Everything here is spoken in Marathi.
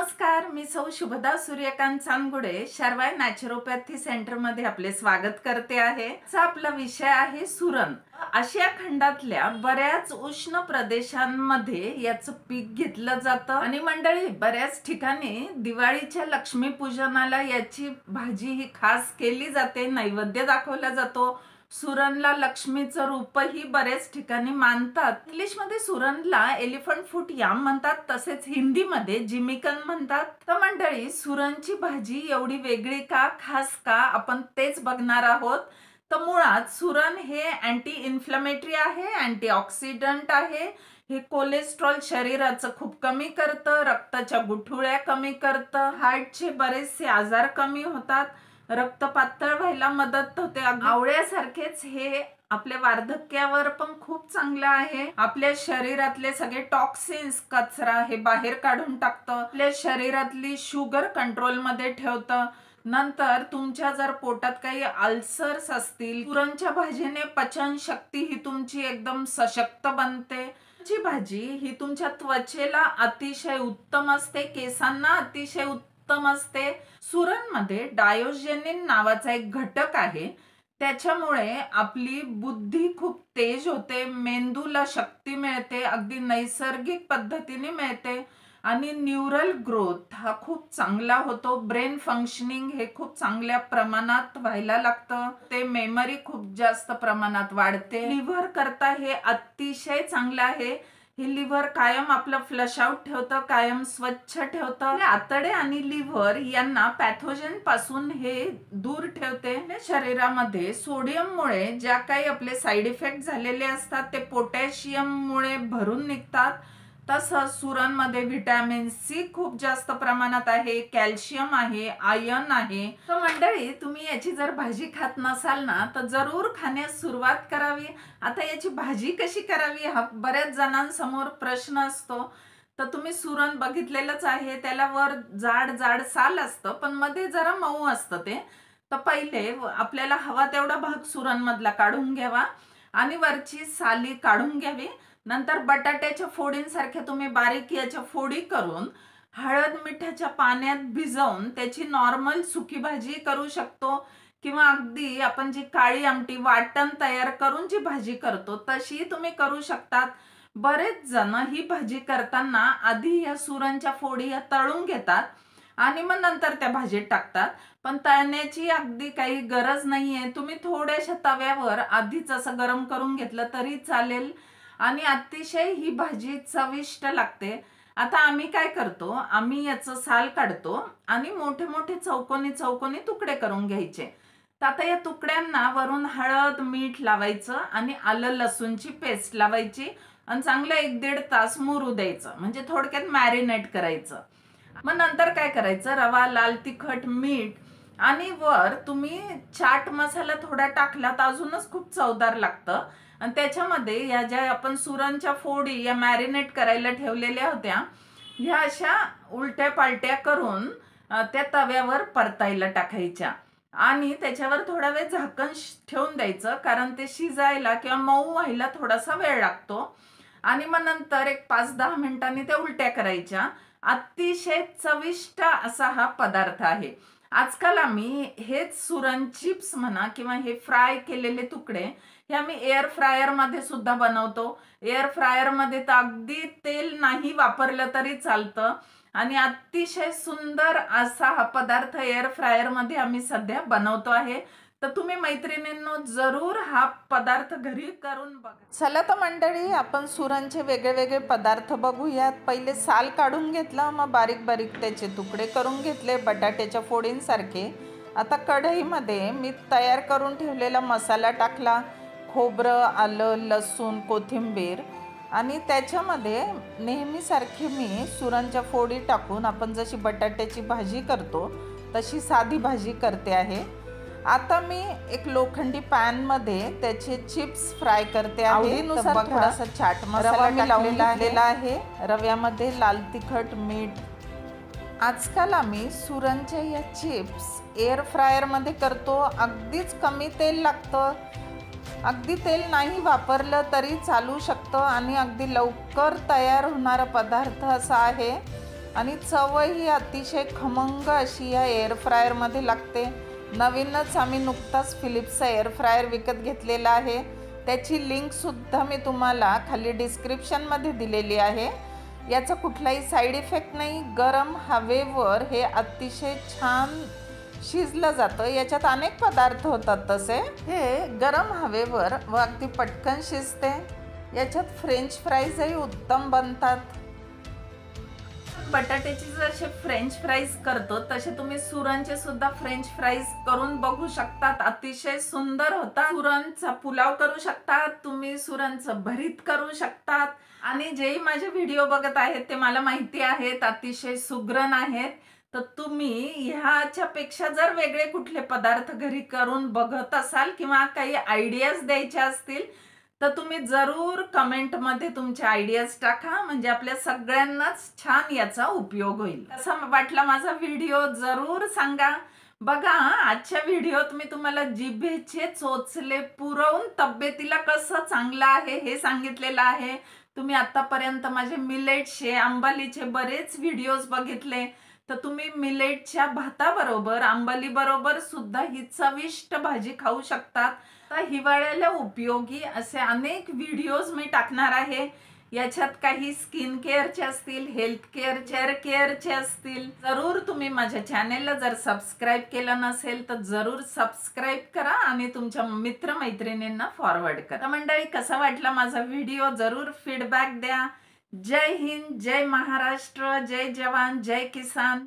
नमस्कार, मी सौ शुभदा सूर्यकांत चांदगुडे शर्वाय नॅचरोपॅथी सेंटर मध्ये आपले स्वागत करते आहे। आपला विषय आहे सुरण। आशिया खंडातल्या बऱ्याच उष्ण प्रदेशांमध्ये याचं पीक घेतलं जातं आणि मंडळी बऱ्याच ठिकाणी दिवाळीच्या लक्ष्मी पूजनाला याची भाजी ही खास केली जाते, नैवेद्य दाखवला जातो। सुरणला लक्ष्मीचं रूपही बरेच ठिकाणी मानतात। इंग्लिश मध्ये सुरणला एलिफंट फूट याम म्हणतात, तसेच हिंदी मध्ये जिमिकन म्हणतात। तर मंडळी सुरणची भाजी एवढी वेगळी का, खास का, आपण तेच बघणार आहोत। तर मुळात सुरण हे अँटी इन्फ्लेमेटरी आहे, अँटीऑक्सिडंट आहे। हे कोलेस्ट्रॉल शरीराचं खूप कमी करतं, रक्ताच्या गुठळ्या कमी करतं, हार्टचे बरेचसे आजार कमी होतात, रक्त पातळ व्हायला मदत होते। आवळ्यासारखेच हे आपल्या वार्धक्यावर पण खूप चांगलं आहे। आपल्या शरीरातले सगळे टॉक्सिन्स, कचरा हे बाहेर काढून टाकतं, आपल्या शरीरातली शुगर कंट्रोल मध्ये ठेवतं। नंतर तुमच्या जर पोटात काही अल्सर्स असतील, सुरणच्या भाजीने पचन शक्ती ही तुमची एकदम सशक्त बनते। ची भाजी ही तुमच्या त्वचेला अतिशय उत्तम असते, केसांना अतिशय उत्तम असते। सुरण मध्ये डायोजेनिन नावाचा एक घटक आहे, त्याच्यामुळे आपली बुद्धी खूप तेज होते, मेंदूला शक्ती मिळते, अगदी नैसर्गिक पद्धतीने मिळते आणि न्यूरल ग्रोथ हा खूप चांगला होतो। ब्रेन फंक्शनिंग हे खूप चांगल्या प्रमाणात व्हायला लागतं, ते मेमरी खूप जास्त प्रमाणात वाढते। लिव्हर करता हे अतिशय चांगलं आहे। हे लिव्हर कायम आपलं फ्लश आउट ठेवतं, कायम स्वच्छ ठेवतं। आतडे आणि लिव्हर यांना पॅथोजन पासून हे दूर ठेवते। शरीरामध्ये सोडियम मुळे ज्या काही आपले साइड इफेक्ट झालेले असतात ते पोटॅशियम मुळे भरून निघतात। तसंच सुरण मध्ये व्हिटॅमिन सी खूप जास्त प्रमाणात आहे, कॅल्शियम आहे, आयर्न आहे। तर मंडळी तुम्ही याची जर भाजी खात नसाल ना तर जरूर खाण्यास सुरुवात करावी। आता याची भाजी कशी करावी हा बऱ्याच जणांसमोर प्रश्न असतो। तर तुम्ही सुरण बघितलेलंच आहे, त्याला वर जाड जाड साल असतं पण मध्ये जरा मऊ असतं ते। तर पहिले आपल्याला हवा तेवढा भाग सुरण मधला काढून घ्यावा आणि वरची साली काढून घ्यावी। नंतर बटाट्याच्या फोडींसारख्या तुम्ही बारीक याच्या फोडी करून हळद मिठाच्या पाण्यात भिजवून त्याची नॉर्मल सुकी भाजी करू शकतो, किंवा अगदी आपण जी काळी आमटी वाटण तयार करून जी भाजी करतो तशी तुम्ही करू शकतात। बरेच जण ही भाजी करताना आधी या सुरणच्या फोडी या तळून घेतात आणि मग नंतर त्या भाजीत टाकतात, पण तळण्याची अगदी काही गरज नाहीये। तुम्ही थोड्याशा तव्यावर आधीच असं गरम करून घेतलं तरी चालेल आणि अतिशय ही भाजी चविष्ट लागते। आता आम्ही काय करतो, आम्ही याचं साल काढतो आणि मोठे मोठे चौकोनी चौकोनी तुकडे करून घ्यायचे। तर आता या तुकड्यांना वरून हळद मीठ लावायचं आणि आलं लसूणची पेस्ट लावायची आणि चांगलं 1-1.5 तास मुरू द्यायचं, म्हणजे थोडक्यात मॅरिनेट करायचं। मग नंतर काय करायचं, रवा, लाल तिखट, मीठ आणि वर तुम्ही चाट मसाला थोडा टाकला तर अजूनच खूप चवदार लागतं। आणि त्याच्यामध्ये या ज्या आपण सुरणच्या फोडी या मॅरिनेट करायला ठेवलेल्या होत्या ह्या अशा उलट्या पालट्या करून त्या तव्यावर परतायला टाकायच्या आणि त्याच्यावर थोडा वेळ झाकण ठेवून द्यायचं, कारण ते शिजायला किंवा मऊ व्हायला थोडासा वेळ लागतो। आणि मग नंतर एक 5-10 मिनिटांनी त्या उलट्या करायच्या। अतिशय चविष्ट असा हा पदार्थ आहे। आजकाल आम्ही हेच सुरण चिप्स म्हणा किंवा हे फ्राय केलेले तुकडे हे आम्ही एअर फ्रायर मध्ये सुद्धा बनवतो। एअर फ्रायर मध्ये तर अगदी तेल नाही वापरलं तरी चालतं आणि अतिशय सुंदर असा हा पदार्थ एअर फ्रायर मध्ये आम्ही सध्या बनवतो आहे। तर तुम्ही मैत्रिणींनो जरूर हा पदार्थ घरी करून बघा। चला तर मंडळी आपण सुरणचे वेगळे वेगळे पदार्थ बघूयात। पहिले साल काढून घेतला, मग बारीक बारीक त्याचे तुकडे करून घेतले बटाट्याच्या फोडींसारखे। आता कढईमध्ये मी तयार करून ठेवलेला मसाला टाकला, खोबरं, आलं, लसूण, कोथिंबीर आणि त्याच्यामध्ये नेहमीसारखी मी सुरणच्या फोडी टाकून आपण जशी बटाट्याची भाजी करतो तशी साधी भाजी करते आहे। आता मी एक लोखंडी पॅन मध्ये त्याचे चिप्स फ्राय करते आहे। आवडीनुसार थोडासा चाट मसाला टाकलेला आहे, रव्यामध्ये लाल तिखट, मीठ। आजकाल आम्ही सुरणच्या या चिप्स एअर फ्रायर मध्ये करतो, अगदीच कमी तेल लागतं, अगदी तेल नाही वापरलं तरी चालू शकतं आणि अगदी लवकर तयार होणारा पदार्थ असा आहे। आणि चवही अतिशय खमंग अशी या एअर फ्रायरमध्ये लागते. नवीनच आम्ही नुकताच फिलिप्सचा एअर फ्रायर विकत घेतलेला आहे. त्याची लिंकसुद्धा मी तुम्हाला खाली डिस्क्रिप्शनमध्ये दिलेली आहे. याचा कुठलाही साईड इफेक्ट नाही. गरम हवेवर हे अतिशय छान शिजलं जातं. याच्यात अनेक पदार्थ होतात तसे. हे गरम हवेवर व अगदी पटकन शिजते. याच्यात फ्रेंच फ्राईजही उत्तम बनतात. बटाट्याची जसे फ्रेंच फ्राईज करतो तसे तुम्ही सुरणचे सुद्धा फ्रेंच फ्राईज करून बघू शकतात. अतिशय सुंदर होतात. सुरणचा पुलाव करू शकतात तुम्ही, सुरणचं भरीत करू शकतात. आणि जेही माझे व्हिडिओ बघत आहेत ते मला माहिती आहेत अतिशय सुगरण आहेत. तर तुम्ही ह्याच्यापेक्षा जर वेगळे कुठले पदार्थ घरी करून बघत असाल किंवा काही आयडियाज द्यायच्या असतील तर तुम्ही जरूर कमेंटमध्ये तुमचे आयडियाज टाका. म्हणजे आपल्या सगळ्यांनाच छान याचा उपयोग होईल. कसा वाटला माझा व्हिडिओ जरूर सांगा. बघा आजच्या व्हिडिओत मी तुम्हाला जिभेचे चोचले पुरवून तब्येतीला कसं चांगलं आहे हे सांगितलेलं आहे. तुम्ही आतापर्यंत माझे मिलेटचे अंबालीचे बरेच व्हिडिओज बघितले तर तुम्ही मिलेटच्या भाताबरोबर अंबाली बरोबर सुद्धा ही चविष्ट भाजी खाऊ शकतात. तर हिवाळ्याला उपयोगी असे अनेक व्हिडिओज मी टाकणार आहे. याच्यात काही स्किन केअरचे असतील, हेल्थ केअरचे असतील. जरूर तुम्ही माझ्या चॅनेलला जर सबस्क्राईब केलं नसेल तर जरूर सबस्क्राईब करा आणि तुमच्या मित्रमैत्रिणींना फॉरवर्ड करा. मंडळी कसा वाटला माझा व्हिडिओ जरूर फीडबॅक द्या. जय हिंद, जय महाराष्ट्र, जय जवान, जय किसान.